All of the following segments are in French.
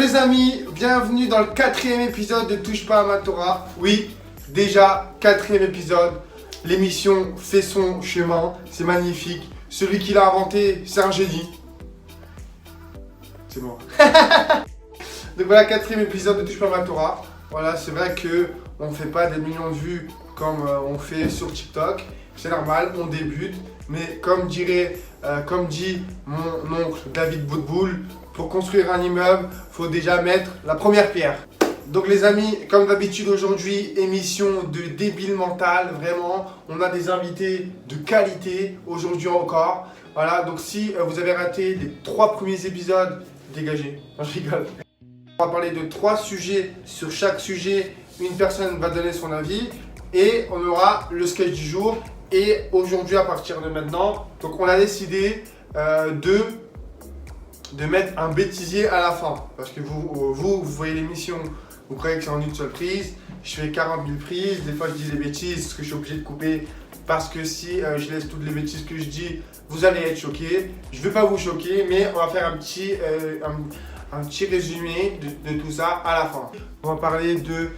les amis, bienvenue dans le 4e épisode de Touche pas à ma Torah. Oui, déjà 4e épisode, l'émission fait son chemin, c'est magnifique. Celui qui l'a inventé, c'est un génie. C'est bon. Donc voilà, 4e épisode de Touche pas à ma Torah. Voilà, c'est vrai que on fait pas des millions de vues comme on fait sur TikTok. C'est normal, on débute. Mais comme dit mon oncle David Boutboul, pour construire un immeuble, faut déjà mettre la première pierre. Donc les amis, comme d'habitude aujourd'hui, émission de débile mental, vraiment. On a des invités de qualité aujourd'hui encore. Voilà, donc si vous avez raté les 3 premiers épisodes, dégagez. Non, je rigole. On va parler de 3 sujets. Sur chaque sujet, une personne va donner son avis. Et on aura le sketch du jour. Et aujourd'hui, à partir de maintenant, donc on a décidé de mettre un bêtisier à la fin. Parce que vous voyez l'émission, vous croyez que c'est en une seule prise. Je fais 40 000 prises, des fois je dis des bêtises, ce que je suis obligé de couper. Parce que si je laisse toutes les bêtises que je dis, vous allez être choqués. Je ne vais pas vous choquer, mais on va faire un petit résumé de tout ça à la fin. On va parler de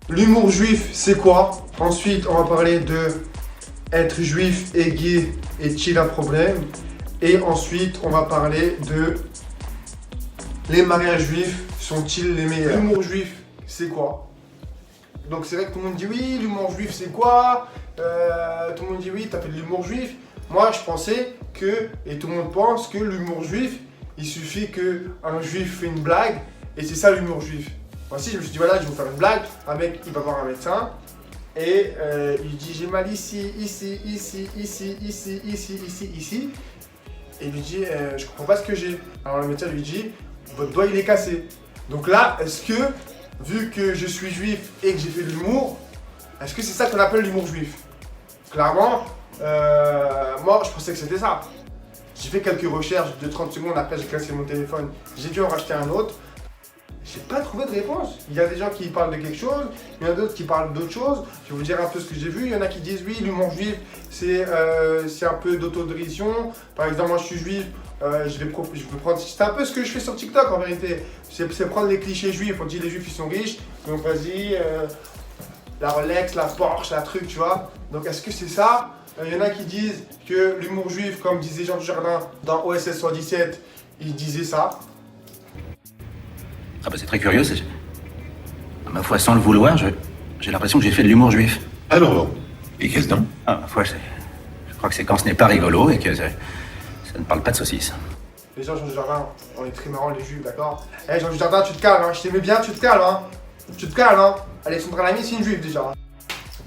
l'humour juif, c'est quoi? Ensuite, on va parler de être juif et gay, est-il un problème? Et ensuite, on va parler de les mariages juifs sont-ils les meilleurs? L'humour juif, c'est quoi? Donc c'est vrai que tout le monde dit oui, l'humour juif c'est quoi? Tout le monde dit oui, t'as fait de l'humour juif. Moi je pensais que, et tout le monde pense que l'humour juif, il suffit qu'un juif fait une blague et c'est ça l'humour juif. Moi aussi je me suis dit voilà, je vais vous faire une blague, un mec il va voir un médecin et il dit j'ai mal ici, ici, ici, ici, ici, ici, ici, ici. Et il lui dit je comprends pas ce que j'ai. Alors le médecin lui dit votre doigt il est cassé. Donc là, est-ce que, vu que je suis juif et que j'ai fait de l'humour, est-ce que c'est ça qu'on appelle l'humour juif? Clairement, moi je pensais que c'était ça. J'ai fait quelques recherches de 30 secondes, après j'ai cassé mon téléphone, j'ai dû en racheter un autre. J'ai pas trouvé de réponse. Il y a des gens qui parlent de quelque chose, il y en a d'autres qui parlent d'autre chose. Je vais vous dire un peu ce que j'ai vu. Il y en a qui disent oui, l'humour juif, c'est un peu d'autodérision. Par exemple, moi je suis juif, je vais prendre. C'est un peu ce que je fais sur TikTok en vérité. C'est prendre les clichés juifs. On dit les juifs ils sont riches, donc vas-y, la Rolex, la Porsche, la truc, tu vois. Donc est-ce que c'est ça? Il y en a qui disent que l'humour juif, comme disait Jean Dujardin dans OSS 117, il disait ça. Ah bah c'est très curieux, à ma foi, sans le vouloir, j'ai l'impression que j'ai fait de l'humour juif. Alors, et qu'est-ce donc? Ah, ma foi, je crois que c'est quand ce n'est pas rigolo et que ça ne parle pas de saucisse. Les gens, Jean Dujardin, on est très marrants les juifs, d'accord? Eh Jean Dujardin, tu te calmes, hein. Je t'aimais bien, tu te calmes, hein. Tu te calmes, hein. Alexandra Lamy, c'est une juive déjà.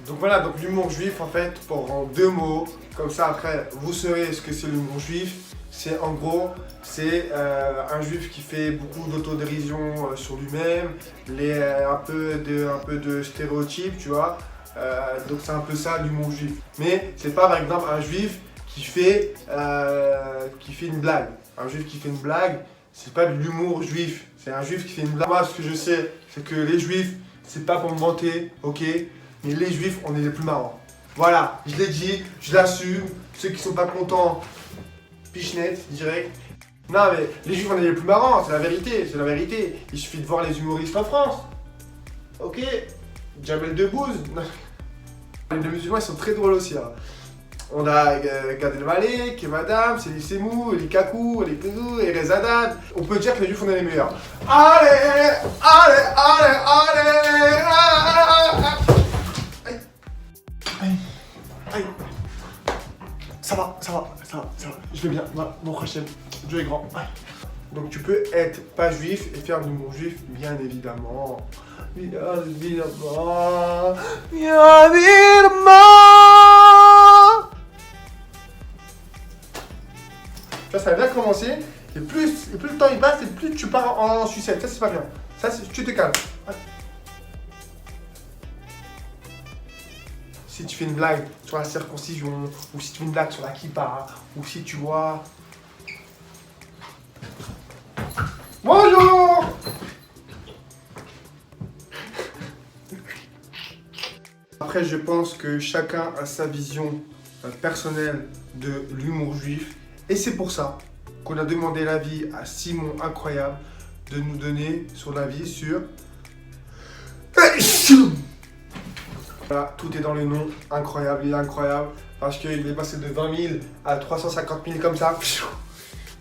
Donc voilà, donc l'humour juif, en fait, pour en 2 mots, comme ça après, vous saurez ce que c'est l'humour juif. C'est en gros, c'est un juif qui fait beaucoup d'autodérision sur lui-même, un peu de stéréotypes, tu vois. Donc c'est un peu ça l'humour juif. Mais c'est pas par exemple un juif qui fait une blague. Un juif qui fait une blague, c'est pas de l'humour juif. C'est un juif qui fait une blague. Moi, ce que je sais, c'est que les juifs, c'est pas pour me vanter, ok. Mais les juifs, on est les plus marrants. Voilà, je l'ai dit, je l'assume. Ceux qui sont pas contents, pichenette, direct. Non mais les juifs on est les plus marrants, c'est la vérité, c'est la vérité. Il suffit de voir les humoristes en France. Ok, Jamel Debbouze. Les musulmans ils sont très drôles aussi. Hein. On a Gad Elmaleh, Kemadam, Céline Semou, Eli Kakou, Eli Pezou, Erez Haddad. On peut dire que les juifs on est les meilleurs. Allez, allez, allez, allez, allez. Aïe, aïe. Ça va, je vais bien, mon Hachem, Dieu est grand. Donc tu peux être pas juif et faire de l'humour juif, bien évidemment. Bien évidemment. Bien évidemment. Tu vois, ça a bien commencé, et plus le temps il passe, et plus tu pars en sucette, ça c'est pas bien. Ça, tu te calmes. Si tu fais une blague sur la circoncision, ou si tu fais une blague sur la kippa, ou si tu vois... Bonjour! Après, je pense que chacun a sa vision personnelle de l'humour juif. Et c'est pour ça qu'on a demandé l'avis à Simon Incroyable, de nous donner son avis sur... Voilà, tout est dans le nom, incroyable, il est incroyable, parce qu'il est passé de 20 000 à 350 000 comme ça.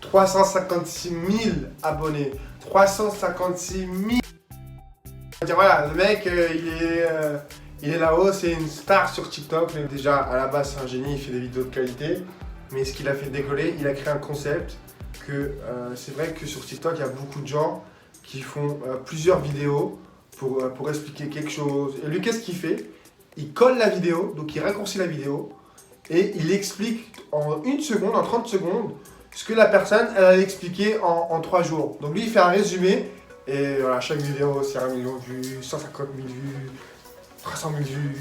356 000 abonnés, 356 000. Voilà, le mec, il est là-haut, c'est une star sur TikTok. Mais déjà, à la base, c'est un génie, il fait des vidéos de qualité. Mais ce qu'il a fait décoller, il a créé un concept que c'est vrai que sur TikTok, il y a beaucoup de gens qui font plusieurs vidéos pour expliquer quelque chose. Et lui, qu'est-ce qu'il fait? Il colle la vidéo, donc il raccourcit la vidéo et il explique en 1 seconde, en 30 secondes, ce que la personne elle a expliqué en 3 jours. Donc lui, il fait un résumé et voilà, chaque vidéo, c'est 1 million de vues, 150 000 vues, 300 000 vues,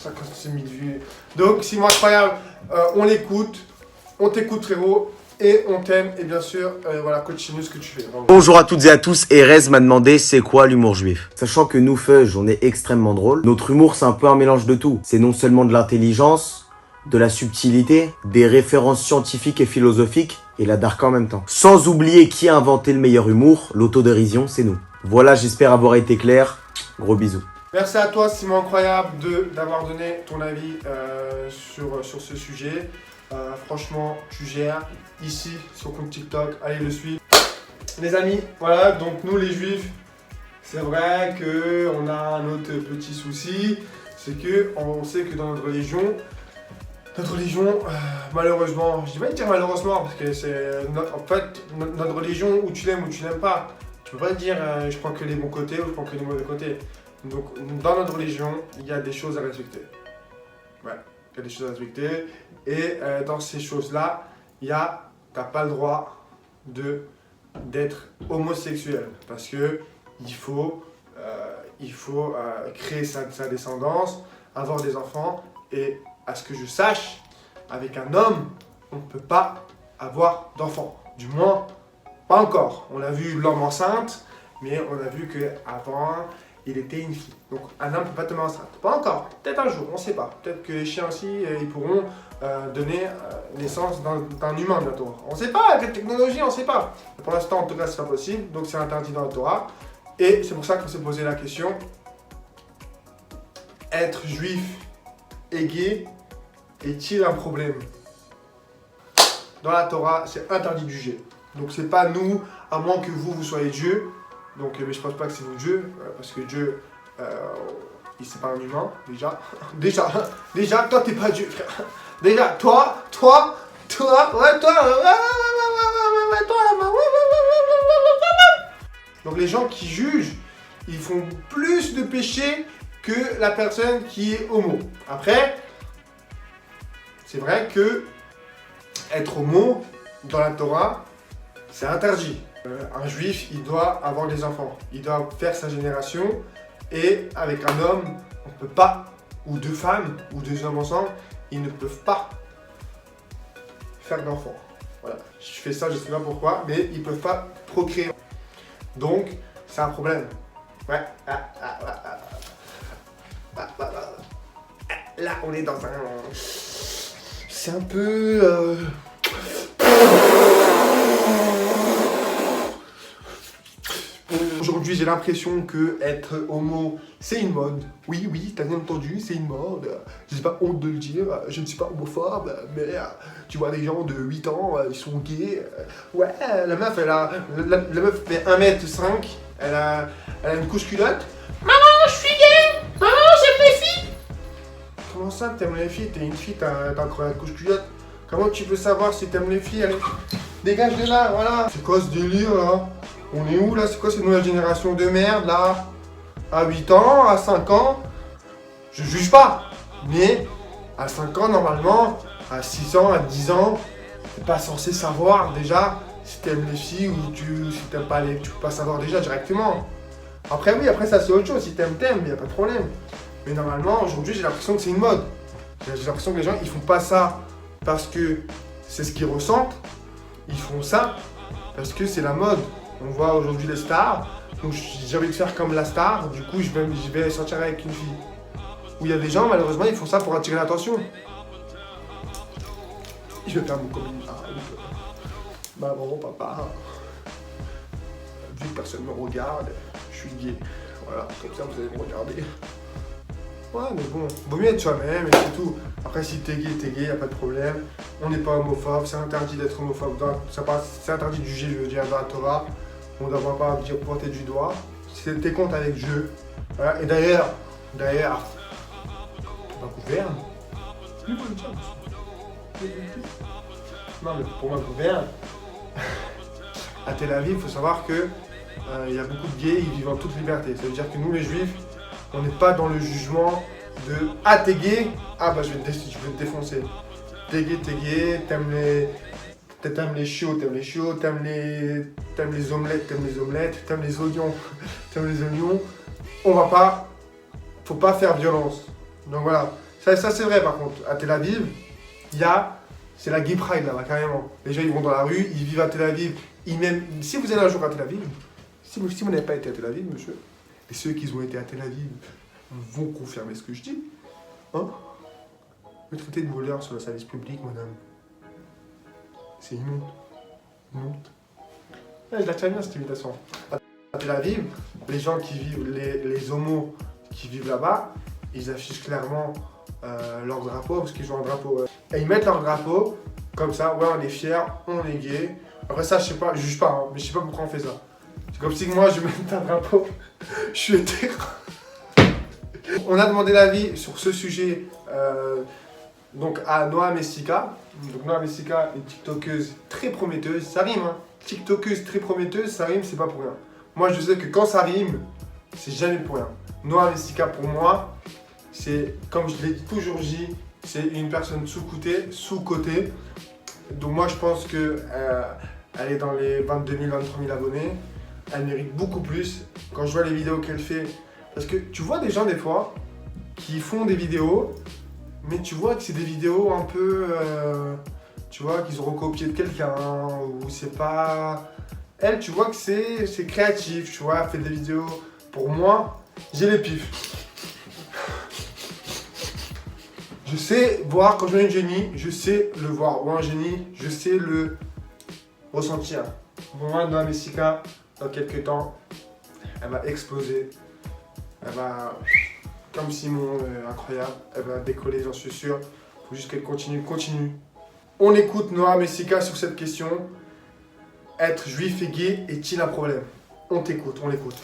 56 000 vues. Donc, c'est incroyable, on l'écoute, on t'écoute frérot. Et on t'aime, et bien sûr, voilà, continue ce que tu fais. Bravo. Bonjour à toutes et à tous, Erez m'a demandé c'est quoi l'humour juif. Sachant que nous, Feuge, on est extrêmement drôle, notre humour c'est un peu un mélange de tout. C'est non seulement de l'intelligence, de la subtilité, des références scientifiques et philosophiques, et la dark en même temps. Sans oublier qui a inventé le meilleur humour, l'autodérision, c'est nous. Voilà, j'espère avoir été clair, gros bisous. Merci à toi Simon Incroyable d'avoir donné ton avis sur ce sujet. Franchement, tu gères ici sur compte TikTok, allez le suivre. Les amis, voilà, donc nous les juifs, c'est vrai qu'on a un autre petit souci, c'est que on sait que dans notre religion, malheureusement, je vais pas dire malheureusement, parce que c'est en fait notre religion où tu l'aimes ou tu l'aimes pas. Tu peux pas dire je prends que les bons côtés ou je prends que les mauvais côtés. Donc dans notre religion, il y a des choses à respecter. Ouais. Il y a des choses à respecter et dans ces choses-là, t'as pas le droit d'être homosexuel parce que il faut créer sa descendance, avoir des enfants et à ce que je sache, avec un homme, on ne peut pas avoir d'enfants. Du moins, pas encore. On a vu l'homme enceinte, mais on a vu qu'avant, il était une fille. Donc un homme ne peut pas tomber enceinte. Pas encore. Peut-être un jour, on ne sait pas. Peut-être que les chiens aussi, ils pourront donner naissance d'un humain bientôt. On ne sait pas, avec la technologie, on ne sait pas. Pour l'instant, en tout cas, c'est pas possible. Donc c'est interdit dans le Torah. Et c'est pour ça qu'on s'est posé la question. Être juif et gay est-il un problème? Dans la Torah, c'est interdit de juger. Donc c'est pas nous, à moins que vous soyez Dieu. Donc, mais je pense pas que c'est vous Dieu, parce que Dieu, c'est pas un humain, déjà. Déjà, toi t'es pas Dieu, frère. Déjà, toi. Donc les gens qui jugent, ils font plus de péchés que la personne qui est homo. Après, c'est vrai que être homo, dans la Torah, c'est interdit. Un juif, il doit avoir des enfants, il doit faire sa génération et avec un homme, on ne peut pas, ou deux femmes, ou deux hommes ensemble, ils ne peuvent pas faire d'enfants. Voilà, je fais ça, je ne sais pas pourquoi, mais ils ne peuvent pas procréer. Donc, c'est un problème. Ouais. Là, on est dans un... C'est un peu... Aujourd'hui, j'ai l'impression que être homo, c'est une mode. Oui, t'as bien entendu, c'est une mode. Je n'ai pas honte de le dire, je ne suis pas homophobe, mais tu vois des gens de 8 ans, ils sont gays. Ouais, la meuf, la meuf fait 1m5, elle a une couche culotte. Maman, je suis gay! Maman, j'aime les filles! Comment ça, t'aimes les filles? T'es une fille, t'as encore la couche culotte. Comment tu peux savoir si t'aimes les filles? Allez, dégage de là, voilà. C'est quoi ce délire, là? On est où là? C'est quoi cette nouvelle génération de merde là? À 8 ans, à 5 ans, je juge pas. Mais à 5 ans normalement, à 6 ans, à 10 ans, t'es pas censé savoir déjà si t'aimes les filles ou si t'aimes pas les... Tu peux pas savoir déjà directement. Après oui, après ça c'est autre chose. Si t'aimes, y a pas de problème. Mais normalement aujourd'hui j'ai l'impression que c'est une mode. J'ai l'impression que les gens ils font pas ça parce que c'est ce qu'ils ressentent. Ils font ça parce que c'est la mode. On voit aujourd'hui les stars, donc j'ai envie de faire comme la star, du coup je vais sortir avec une fille. Où il y a des gens, malheureusement, ils font ça pour attirer l'attention. Je vais faire mon communiqué. Maman, papa, vu que personne me regarde, je suis gay. Voilà, comme ça vous allez me regarder. Ouais, mais bon, vaut mieux être soi-même et c'est tout. Après, si t'es gay, y a pas de problème. On n'est pas homophobe, c'est interdit d'être homophobe. C'est interdit de juger, je veux dire, dans la Torah. On ne doit pas dire pointer du doigt. T'es contre avec Dieu. Voilà. Et d'ailleurs, ma gouverne. Non, mais pour ma gouverne, à Tel Aviv, il faut savoir que il y a beaucoup de gays, ils vivent en toute liberté. Ça veut dire que nous, les juifs, on n'est pas dans le jugement de « Ah, t'es gay? Ah, bah je vais te défoncer. T'es gay, t'aimes les chiots, t'aimes les omelettes, t'aimes les oignons, On va pas... Faut pas faire violence. Donc voilà. Ça c'est vrai par contre. À Tel Aviv, c'est la gay pride là-bas, carrément. Les gens, ils vont dans la rue, ils vivent à Tel Aviv. Si vous allez un jour à Tel Aviv, si vous n'avez pas été à Tel Aviv, monsieur, et ceux qui ont été à Tel Aviv vont confirmer ce que je dis. Hein? Le traité de voleur sur le service public, madame. C'est une honte. Une honte. Ouais, je la tiens bien cette invitation. À Tel Aviv, les gens qui vivent, les homos qui vivent là-bas, ils affichent clairement leur drapeau, parce qu'ils ont un drapeau. Et ils mettent leur drapeau, comme ça, ouais, on est fiers, on est gay. Après ça, je sais pas, je juge pas, hein, mais je sais pas pourquoi on fait ça. C'est comme si moi, je mets un drapeau, je suis hétéro. On a demandé l'avis sur ce sujet donc à Noah Messika. Donc Noah Messika, une TikTokeuse très prometteuse. Ça rime, hein. TikTokeuse très prometteuse, ça rime, c'est pas pour rien. Moi, je sais que quand ça rime, c'est jamais pour rien. Noah Messika, pour moi, c'est, comme je l'ai toujours dit, c'est une personne sous-cotée. Donc moi, je pense que elle est dans les 22 000, 23 000 abonnés. Elle mérite beaucoup plus. Quand je vois les vidéos qu'elle fait, parce que tu vois des gens des fois qui font des vidéos, mais tu vois que c'est des vidéos un peu, tu vois, qu'ils ont recopié de quelqu'un, ou c'est pas... Elle, tu vois que c'est créatif, tu vois, elle fait des vidéos. Pour moi, j'ai les pifs. Je sais voir quand je vois un génie, je sais le voir. Ou un génie, je sais le ressentir. Pour moi, Noah Messika, dans quelques temps, elle va exploser. Elle va, comme Simon, incroyable, elle va décoller, j'en suis sûr. Il faut juste qu'elle continue. On écoute Noah Messika sur cette question. Être juif et gay est-il un problème? On t'écoute, on l'écoute.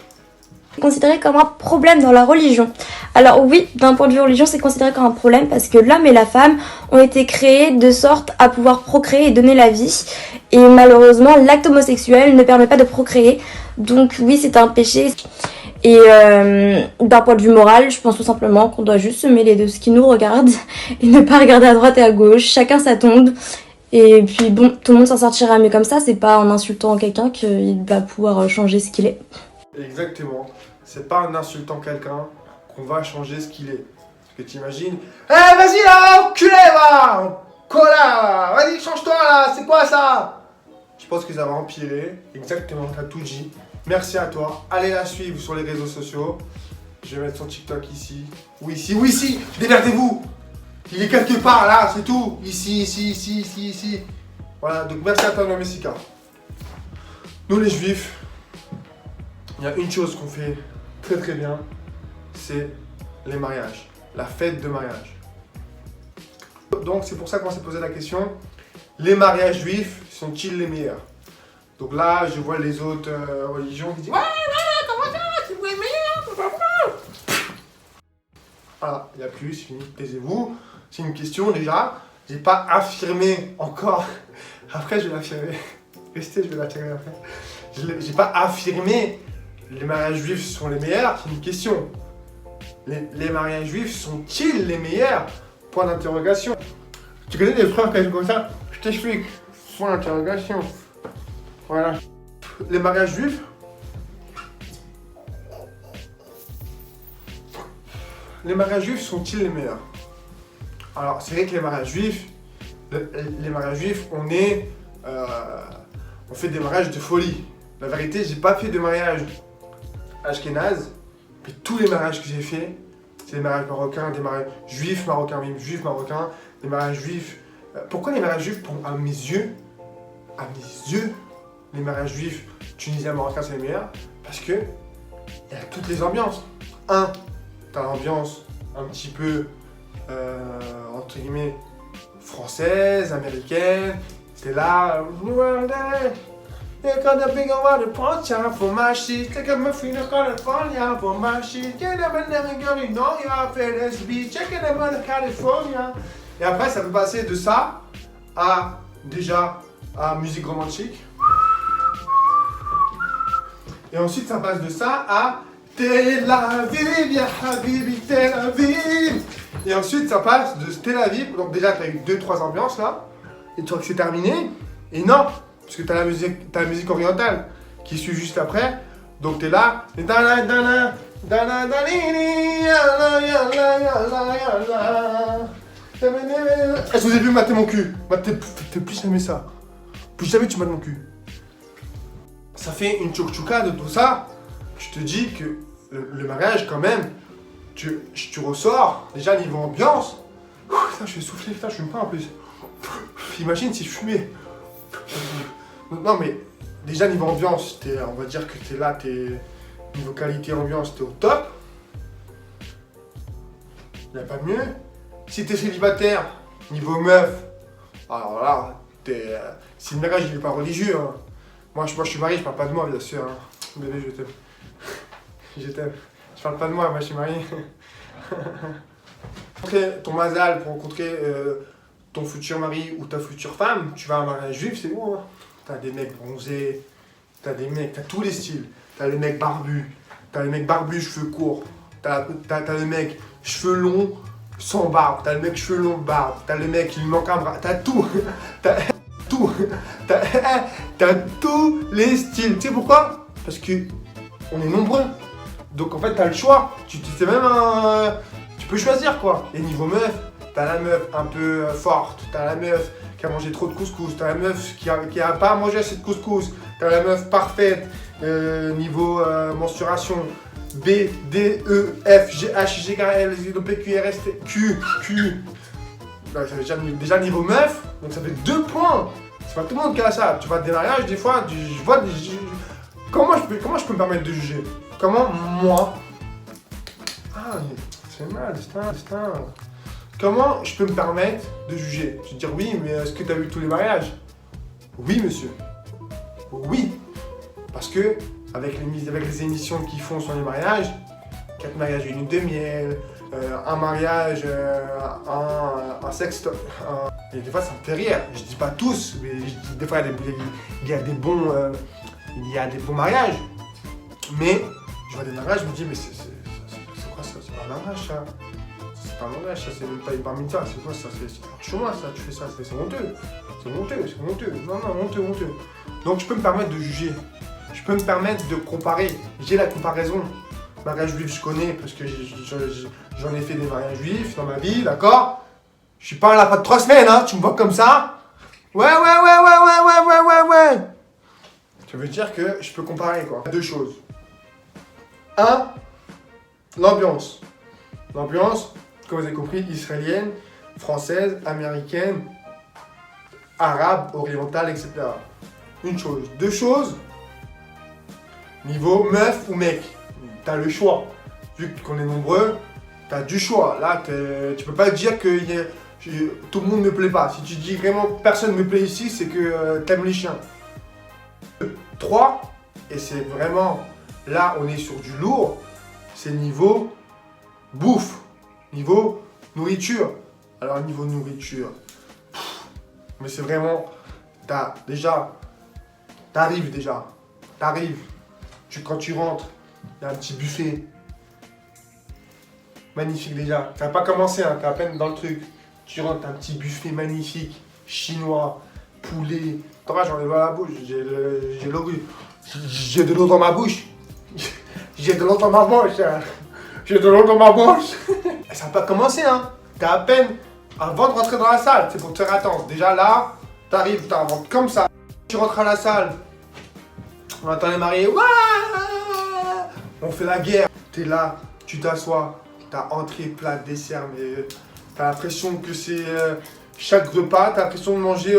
Considéré comme un problème dans la religion. Alors oui, d'un point de vue religion, c'est considéré comme un problème parce que l'homme et la femme ont été créés de sorte à pouvoir procréer et donner la vie. Et malheureusement, l'acte homosexuel ne permet pas de procréer. Donc oui, c'est un péché. Et d'un point de vue moral, je pense tout simplement qu'on doit juste se mêler de ce qui nous regarde et ne pas regarder à droite et à gauche, chacun sa tombe. Et puis bon, tout le monde s'en sortira mieux comme ça, c'est pas en insultant quelqu'un qu'il va pouvoir changer ce qu'il est. Exactement. C'est pas en insultant quelqu'un qu'on va changer ce qu'il est. Parce que t'imagines, vas-y là, enculé va, Cola, vas-y change-toi là, c'est quoi ça? Je pense que ça va empirer. Exactement, t'as tout dit. Merci à toi. Allez la suivre sur les réseaux sociaux. Je vais mettre son TikTok ici. Ou ici, démerdez-vous. Il est quelque part là, c'est tout. Ici. Voilà, donc merci à toi, Noah Messika. Nous les juifs, il y a une chose qu'on fait très très bien, c'est les mariages, la fête de mariage. Donc c'est pour ça qu'on s'est posé la question, les mariages juifs sont-ils les meilleurs? Donc là, je vois les autres religions qui disent ouais, comment ça, c'est vous les meilleurs? Voilà, il n'y a plus, c'est fini, taisez-vous. C'est une question déjà, j'ai pas affirmé encore. Après, je vais l'affirmer. Restez, je vais l'affirmer après. J'ai pas affirmé les mariages juifs sont les meilleurs, c'est une question. Les mariages juifs sont-ils les meilleurs? Point d'interrogation. Tu connais des frères qui sont comme ça? Je t'explique. Point d'interrogation. Voilà. Les mariages juifs. Les mariages juifs sont-ils les meilleurs? Alors, c'est vrai que les mariages juifs, on fait des mariages de folie. La vérité, j'ai pas fait de mariage ashkénaze, mais tous les mariages que j'ai fait, c'est des mariages marocains, des mariages juifs marocains, des mariages juifs. Pourquoi les mariages juifs, à mes yeux, les mariages juifs tunisien, marocain, c'est les meilleurs. Parce que il y a toutes les ambiances. T'as l'ambiance un petit peu, entre guillemets, française, américaine. T'es là, et après, ça peut passer de ça à déjà à musique romantique. Et ensuite, ça passe de ça à Tel Aviv, ya Habibi, Tel Aviv. Et ensuite, ça passe de Tel Aviv. Donc déjà, t'as eu 2-3 ambiances là. Et tu vois que c'est terminé. Et non, parce que t'as la musique orientale qui suit juste après. Donc t'es là. Et est-ce que vous avez vu mater mon cul? T'es plus jamais ça. Plus jamais tu mates mon cul. Ça fait une tchouk-tchouka de tout ça. Tu te dis que le mariage, quand même, tu ressors, déjà niveau ambiance. Putain, je vais souffler, putain, je fume pas en plus. Imagine si je fumais. Non, mais déjà niveau ambiance, on va dire que t'es là, niveau qualité ambiance, t'es au top. Y'a pas mieux. Si t'es célibataire, niveau meuf, alors là, si le mariage il est pas religieux, hein. Moi je suis marié, je parle pas de moi bien sûr. Hein. Bébé, je t'aime. Je t'aime. Je parle pas de moi je suis marié. Ton mazal pour rencontrer ton futur mari ou ta future femme, tu vas à un mariage juif, c'est bon. Hein. T'as des mecs bronzés, t'as tous les styles. T'as les mecs barbus, cheveux courts. T'as le mec cheveux longs, sans barbe. T'as le mec cheveux longs, barbe. T'as le mec qui lui manque un bras. T'as tout. T'as tous les styles. Tu sais pourquoi? Parce que on est nombreux. Donc en fait t'as le choix. Tu peux choisir quoi. Et niveau meuf, t'as la meuf un peu forte. T'as la meuf qui a mangé trop de couscous. T'as la meuf qui a pas mangé assez de couscous. T'as la meuf parfaite niveau mensuration. B, D, E, F, G, H, G, K, L, P, Q, R, S, T, Q. Bah, ça fait déjà niveau meuf, donc ça fait 2 points. C'est pas tout le monde qui a ça. Tu vois des mariages, des fois, je vois des... Comment je peux me permettre de juger? Comment moi... Ah, c'est mal, putain. Comment je peux me permettre de juger? Je vais dire oui, mais est-ce que tu as vu tous les mariages? Oui, monsieur. Oui. Parce que, avec les émissions qu'ils font sur les mariages, 4 mariages, une lune de miel, un mariage, un sextoy. Et des fois, ça me fait rire. Je dis pas tous, mais des fois, il y a des bons mariages. Mais je vois des mariages, je me dis, mais c'est quoi ça? C'est pas un mariage, ça. C'est pas un mariage, ça. C'est même pas une bar mitzvah. C'est quoi ça? C'est chez moi, ça. Tu fais ça. C'est honteux. C'est honteux. Non, honteux. Donc, je peux me permettre de juger. Je peux me permettre de comparer. J'ai la comparaison. Mariage juif, je connais parce que j'en ai fait des mariages juifs dans ma vie, d'accord? Je suis pas là pas de 3 semaines, hein, tu me vois comme ça? Ouais. Ça veut dire que je peux comparer, quoi. 2 choses. 1, l'ambiance. L'ambiance, comme vous avez compris, israélienne, française, américaine, arabe, orientale, etc. Une chose. 2 choses, niveau meuf ou mec. T'as le choix. Vu qu'on est nombreux, t'as du choix. Là, tu peux pas dire que tout le monde me plaît pas. Si tu dis vraiment personne me plaît ici, c'est que t'aimes les chiens. 3, et c'est vraiment, là on est sur du lourd, c'est niveau bouffe, niveau nourriture. Alors niveau nourriture, mais c'est vraiment, t'arrives, quand tu rentres, il y a un petit buffet. Magnifique déjà. T'as pas commencé, hein, t'es à peine dans le truc. Tu rentres, t'as un petit buffet magnifique, chinois, poulet. Attends, j'en ai dans la bouche. J'ai de l'eau dans ma bouche. J'ai de l'eau dans ma bouche. Et ça n'a pas commencé, hein. T'as à peine avant de rentrer dans la salle. C'est pour te faire attendre. Déjà là, t'arrives, rentres comme ça. Tu rentres à la salle. On attend les mariés. Ouah, on fait la guerre. T'es là, tu t'assois. T'as entrée, plat, dessert, mais t'as l'impression que c'est chaque repas, t'as l'impression de manger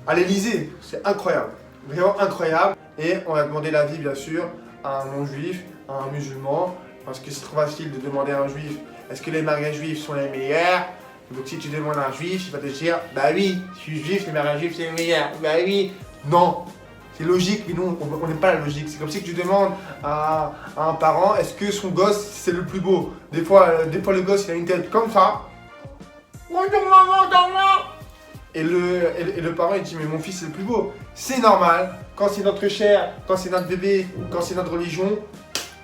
à l'Elysée. C'est incroyable, vraiment incroyable. Et on va demander l'avis, bien sûr, à un non-juif, à un musulman, parce que c'est trop facile de demander à un juif, est-ce que les mariages juifs sont les meilleurs? Donc si tu demandes à un juif, il va te dire, bah oui, je suis juif, les mariages juifs c'est les meilleurs. Bah oui, non. C'est logique, mais nous, on n'aime pas la logique. C'est comme si tu demandes à un parent, est-ce que son gosse, c'est le plus beau? Des fois, le gosse, il a une tête comme ça. Et le parent, il dit, mais mon fils, c'est le plus beau. C'est normal. Quand c'est notre chair, quand c'est notre bébé, quand c'est notre religion,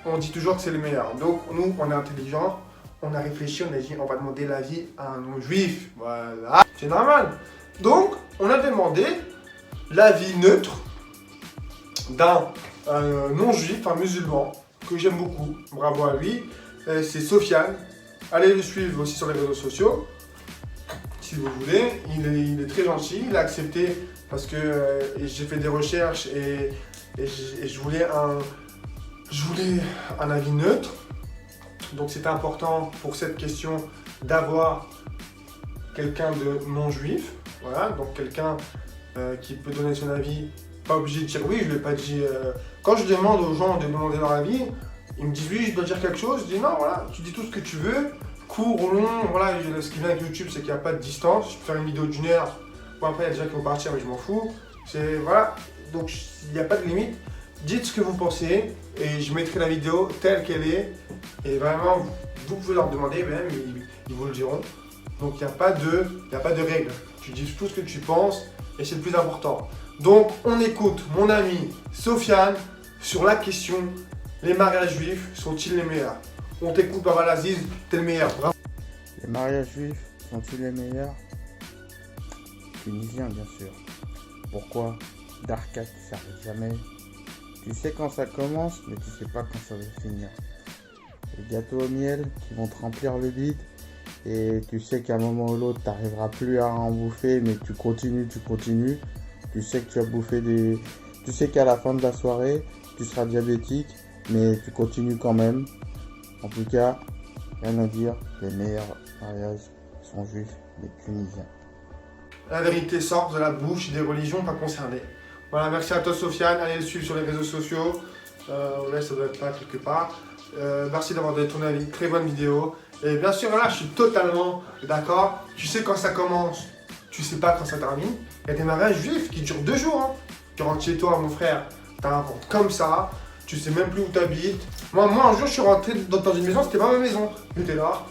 on dit toujours que c'est le meilleur. Donc, nous, on est intelligents. On a réfléchi, on a dit, on va demander l'avis à un non-juif. Voilà. C'est normal. Donc, on a demandé l'avis neutre d'un non-juif, un musulman, que j'aime beaucoup, bravo à lui, c'est Sofiane. Allez le suivre aussi sur les réseaux sociaux, si vous voulez. Il est très gentil, il a accepté parce que j'ai fait des recherches et je voulais un avis neutre. Donc c'était important pour cette question d'avoir quelqu'un de non-juif, voilà, donc quelqu'un qui peut donner son avis. Pas obligé de dire oui, je ne l'ai pas dit. Quand je demande aux gens de demander leur avis, ils me disent oui, je dois dire quelque chose. Je dis non, voilà, tu dis tout ce que tu veux, court ou long. Voilà, ce qui vient avec YouTube, c'est qu'il n'y a pas de distance. Je peux faire une vidéo d'1 heure. Bon, après, il y a des gens qui vont partir, mais je m'en fous. C'est voilà, donc il n'y a pas de limite. Dites ce que vous pensez et je mettrai la vidéo telle qu'elle est. Et vraiment, vous pouvez leur demander, même, ils vous le diront. Donc il n'y a pas de règle. Tu dis tout ce que tu penses et c'est le plus important. Donc, on écoute mon ami Sofiane sur la question, les mariages juifs sont-ils les meilleurs? On t'écoute, Baba Aziz, t'es le meilleur. Bravo. Les mariages juifs sont-ils les meilleurs? Tunisiens, bien sûr. Pourquoi? D'arcade, ça n'arrive jamais. Tu sais quand ça commence, mais tu sais pas quand ça va finir. Les gâteaux au miel qui vont te remplir le bide. Et tu sais qu'à un moment ou l'autre, tu n'arriveras plus à en bouffer, mais tu continues. Tu sais que tu as bouffé des... Tu sais qu'à la fin de la soirée, tu seras diabétique, mais tu continues quand même. En tout cas, rien à dire, les meilleurs mariages sont juifs, les Tunisiens. La vérité sort de la bouche des religions pas concernées. Voilà, merci à toi Sofiane, allez le suivre sur les réseaux sociaux. Là, ça doit être là quelque part. Merci d'avoir donné ton avis, très bonne vidéo. Et bien sûr, là, je suis totalement d'accord. Tu sais quand ça commence, tu sais pas quand ça termine. Il y a des mariages juifs qui durent 2 jours. Hein. Tu rentres chez toi, mon frère, t'as un ventre comme ça, tu sais même plus où t'habites. Moi, un jour, je suis rentré dans une maison, c'était pas ma maison. J'étais là,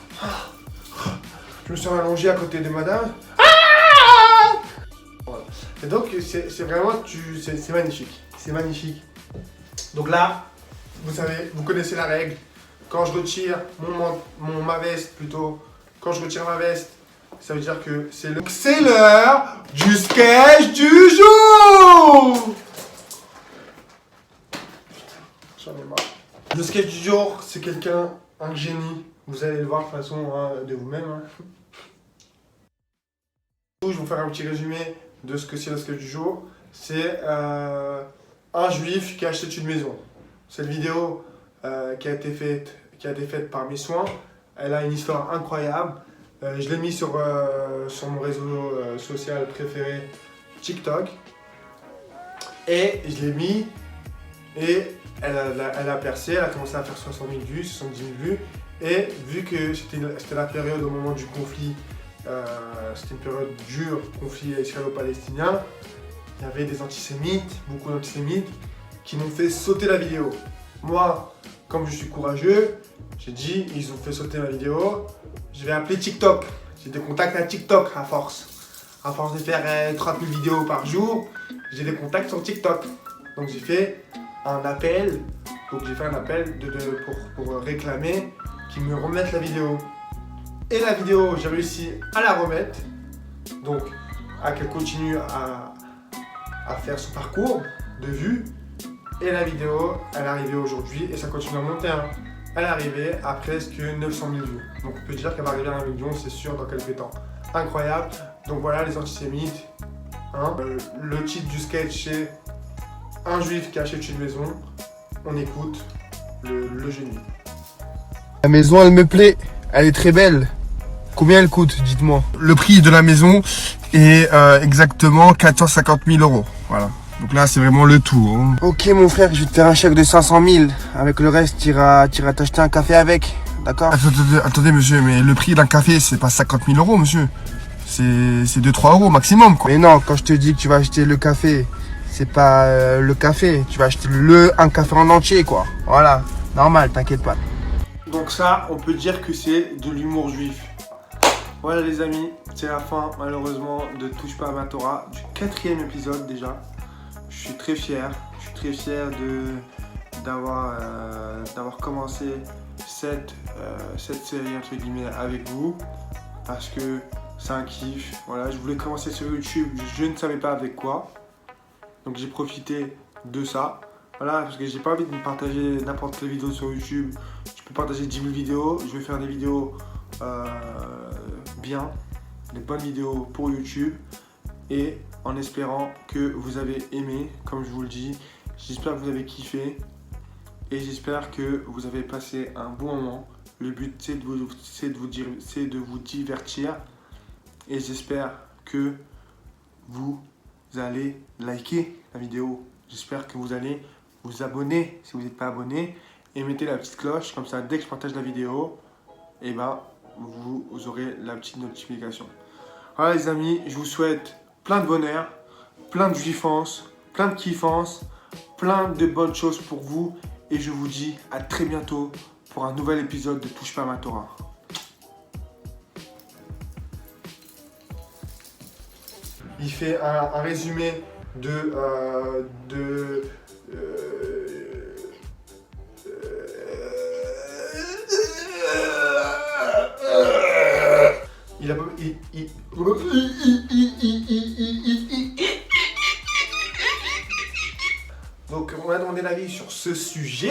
je me suis allongé à côté de madame. Voilà. Et donc, c'est vraiment, c'est magnifique. C'est magnifique. Donc là, vous savez, vous connaissez la règle. Quand je retire ma veste, plutôt, quand je retire ma veste, ça veut dire que c'est l'heure du sketch du jour. J'en ai marre. Le sketch du jour, c'est un génie. Vous allez le voir de toute façon hein, de vous-même. Hein. Je vais vous faire un petit résumé de ce que c'est le sketch du jour. C'est un juif qui achète une maison. Cette vidéo qui a été faite par mes soins, elle a une histoire incroyable. Je l'ai mis sur mon réseau social préféré, TikTok. Et je l'ai mis et elle a percé, elle a commencé à faire 60 000 vues, 70 000 vues. Et vu que c'était la période au moment du conflit, c'était une période dure, conflit israélo-palestinien, il y avait des antisémites, beaucoup d'antisémites, qui m'ont fait sauter la vidéo. Moi, comme je suis courageux, j'ai dit, ils ont fait sauter ma vidéo, je vais appeler TikTok. J'ai des contacts à TikTok à force. À force de faire 30 000 vidéos par jour, j'ai des contacts sur TikTok. Donc j'ai fait un appel, pour réclamer qu'ils me remettent la vidéo. Et la vidéo, j'ai réussi à la remettre. Donc, à qu'elle continue à faire son parcours de vues. Et la vidéo, elle est arrivée aujourd'hui et ça continue à monter. Hein. Elle est arrivée à presque 900 000 vues. Donc on peut dire qu'elle va arriver à 1 million, c'est sûr, dans quelques temps. Incroyable. Donc voilà, les antisémites. Hein. Le titre du sketch, c'est un juif qui achète une maison. On écoute le génie. La maison, elle me plaît. Elle est très belle. Combien elle coûte, dites-moi. Le prix de la maison est exactement 450 000 €. Voilà. Donc là, c'est vraiment le tout. Hein. Ok, mon frère, je vais te faire un chèque de 500 000. Avec le reste, tu iras t'acheter un café avec. D'accord? Attendez, monsieur, mais le prix d'un café, c'est pas 50 000 euros, monsieur. C'est 2-3 euros maximum, quoi. Mais non, quand je te dis que tu vas acheter le café, c'est pas le café. Tu vas acheter un café en entier, quoi. Voilà. Normal, t'inquiète pas. Donc ça, on peut dire que c'est de l'humour juif. Voilà les amis, c'est la fin malheureusement de Touche pas à ma Torah, du 4e épisode déjà. Je suis très fier d'avoir commencé cette série entre guillemets avec vous. Parce que c'est un kiff, voilà, je voulais commencer sur YouTube, je ne savais pas avec quoi. Donc j'ai profité de ça. Voilà, parce que j'ai pas envie de me partager n'importe quelle vidéo sur YouTube. Je peux partager 10 000 vidéos, je vais faire des vidéos bien, des bonnes vidéos pour YouTube. Et en espérant que vous avez aimé, comme je vous le dis. J'espère que vous avez kiffé. Et j'espère que vous avez passé un bon moment. Le but c'est de vous divertir. Et j'espère que vous allez liker la vidéo. J'espère que vous allez vous abonner si vous n'êtes pas abonné. Et mettez la petite cloche, comme ça dès que je partage la vidéo, et ben, vous aurez la petite notification. Voilà les amis, je vous souhaite plein de bonheur, plein de juifance, plein de kiffance, plein de bonnes choses pour vous. Et je vous dis à très bientôt pour un nouvel épisode de Touche pas à ma Torah. Il fait un résumé il a pas... Donc on m'a demandé l'avis sur ce sujet.